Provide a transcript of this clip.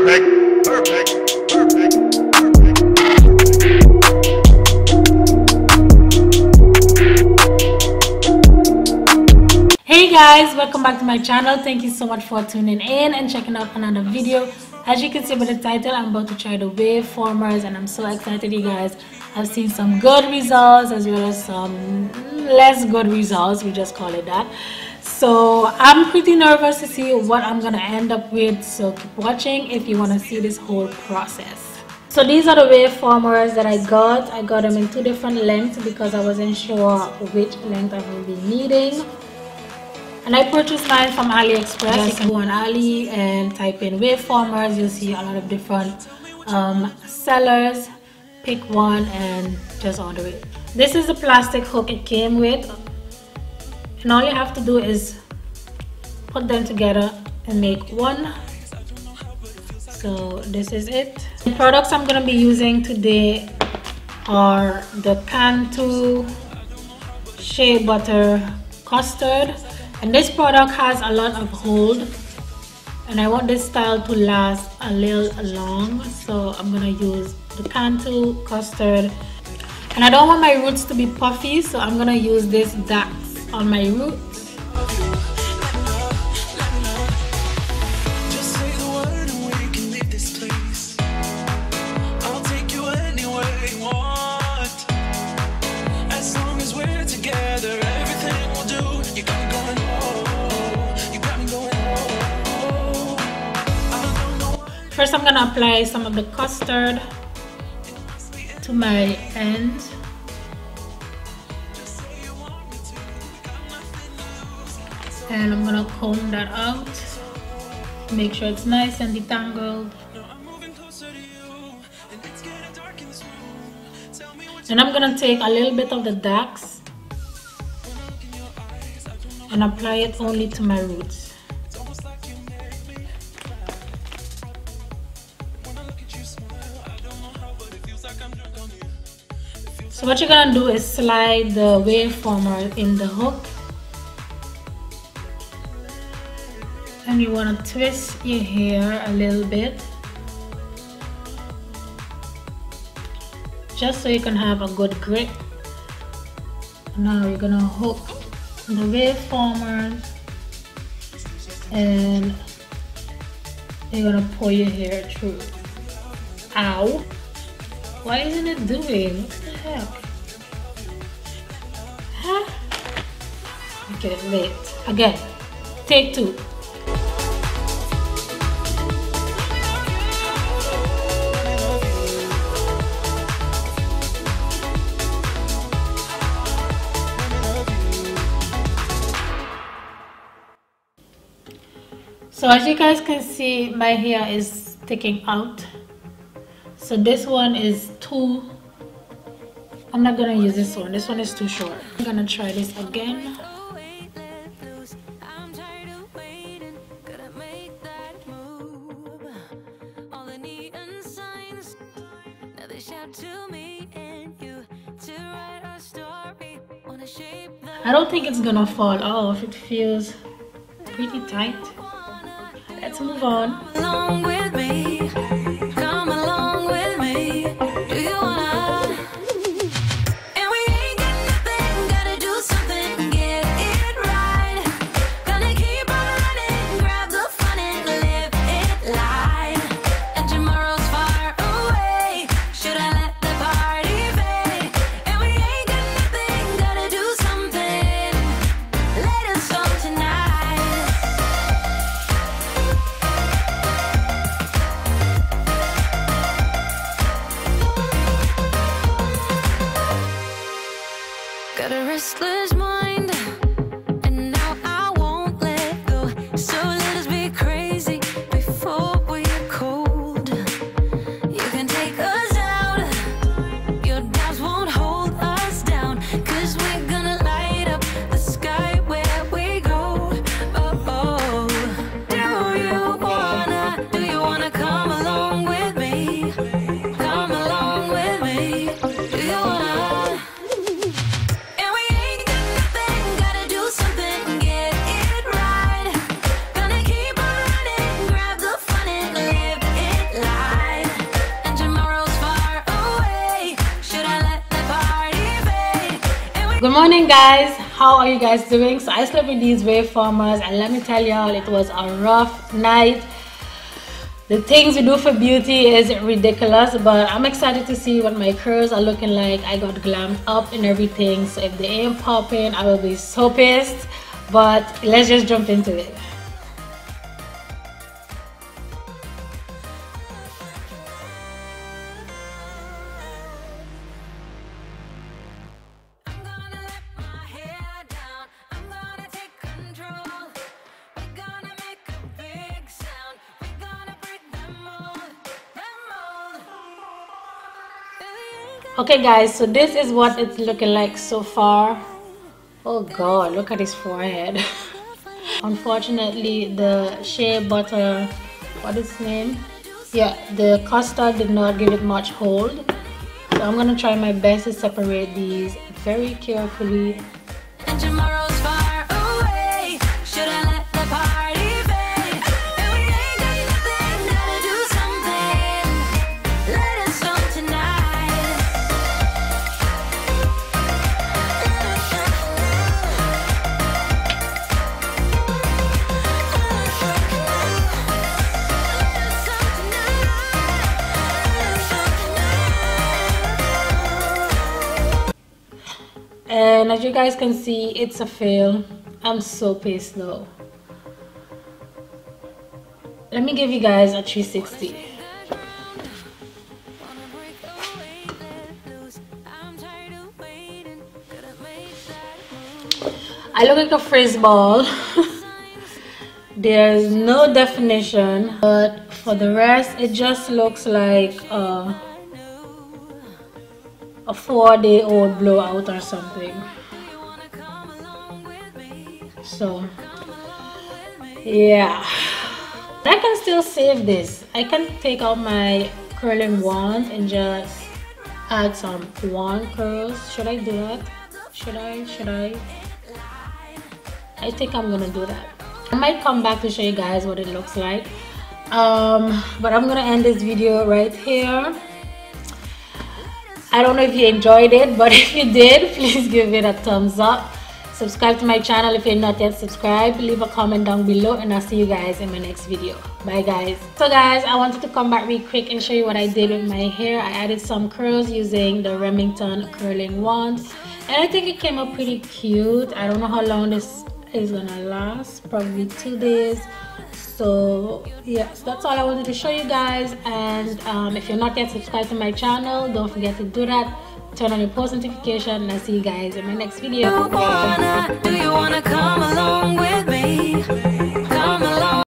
perfect, perfect, perfect. Hey guys, welcome back to my channel. Thank you so much for tuning in and checking out another video. As you can see by the title, I'm about to try the waveformers and I'm so excited, you guys. I've seen some good results as well as some less good results, we just call it that. So I'm pretty nervous to see what I'm gonna end up with, so keep watching if you want to see this whole process. So these are the waveformers that I got. I got them in two different lengths because I wasn't sure which length I will be needing. And I purchased mine from AliExpress. Just go on Ali and type in waveformers. You'll see a lot of different sellers. Pick one and just order it. This is the plastic hook it came with. And all you have to do is put them together and make one. So this is it. The products I'm going to be using today are the Cantu Shea Butter Custard. And this product has a lot of hold, and I want this style to last a little long, so I'm gonna use the Cantu custard. And I don't want my roots to be puffy, so I'm gonna use this Dax on my roots. First, I'm gonna apply some of the custard to my end. And I'm gonna comb that out. Make sure it's nice and detangled. And I'm gonna take a little bit of the Dax and apply it only to my roots. So what you're gonna do is slide the waveformer in the hook, and you wanna twist your hair a little bit just so you can have a good grip. Now you're gonna hook the waveformers and you're gonna pull your hair through. Ow! Why isn't it doing? What the heck? Huh? Okay, wait. Again. Take two. So as you guys can see, my hair is sticking out. So this one is too, I'm not gonna use this one. This one is too short. I'm gonna try this again. I don't think it's gonna fall off. It feels pretty tight. Let's move on. Along with me. Come along with me. Do you wanna? And we ain't got nothing, gotta do something, get it right. Gonna keep on running, grab the fun and live it live. And tomorrow's far away. Should I let the party fade? And we ain't got nothing, gotta do something. Let us go tonight. Got a restless mind, and now I won't let go. So let us be crazy before we are cold. You can take us out, your doubts won't hold us down, 'cause we're gonna light up the sky where we go. Oh, oh. Do you wanna come along with me? Come along with me. Do you wanna? And we ain't Good morning guys, how are you guys doing? So I slept with these waveformers and let me tell y'all, it was a rough night. The things we do for beauty is ridiculous, but I'm excited to see what my curls are looking like. I got glammed up and everything, so if they ain't popping I will be so pissed, but let's just jump into it. Okay guys, so this is what it's looking like so far. Oh god, look at his forehead. Unfortunately the shea butter, what is its name? Yeah, the custard did not give it much hold. So I'm gonna try my best to separate these very carefully. And tomorrow's far away. Should I let the party fade? And we ain't got nothing, gotta do something. Let us on tonight. And as you guys can see, it's a fail. I'm so pissed though. Let me give you guys a 360. I look like a frizz ball. There's no definition, but for the rest it just looks like a 4-day-old blowout or something. So yeah, I can still save this. I can take out my curling wand and just add some wand curls. Should I do that? Should I think I'm gonna do that. I might come back to show you guys what it looks like, but I'm gonna end this video right here. I don't know if you enjoyed it, but if you did, please give it a thumbs up. Subscribe to my channel if you're not yet subscribed. Leave a comment down below and I'll see you guys in my next video. Bye guys. So guys, I wanted to come back real quick and show you what I did with my hair. I added some curls using the Remington curling wand and I think it came out pretty cute. I don't know how long this is gonna last, probably 2 days. So yeah, so that's all I wanted to show you guys. And if you're not yet subscribed to my channel, don't forget to do that. Turn on your post notification and I'll see you guys in my next video.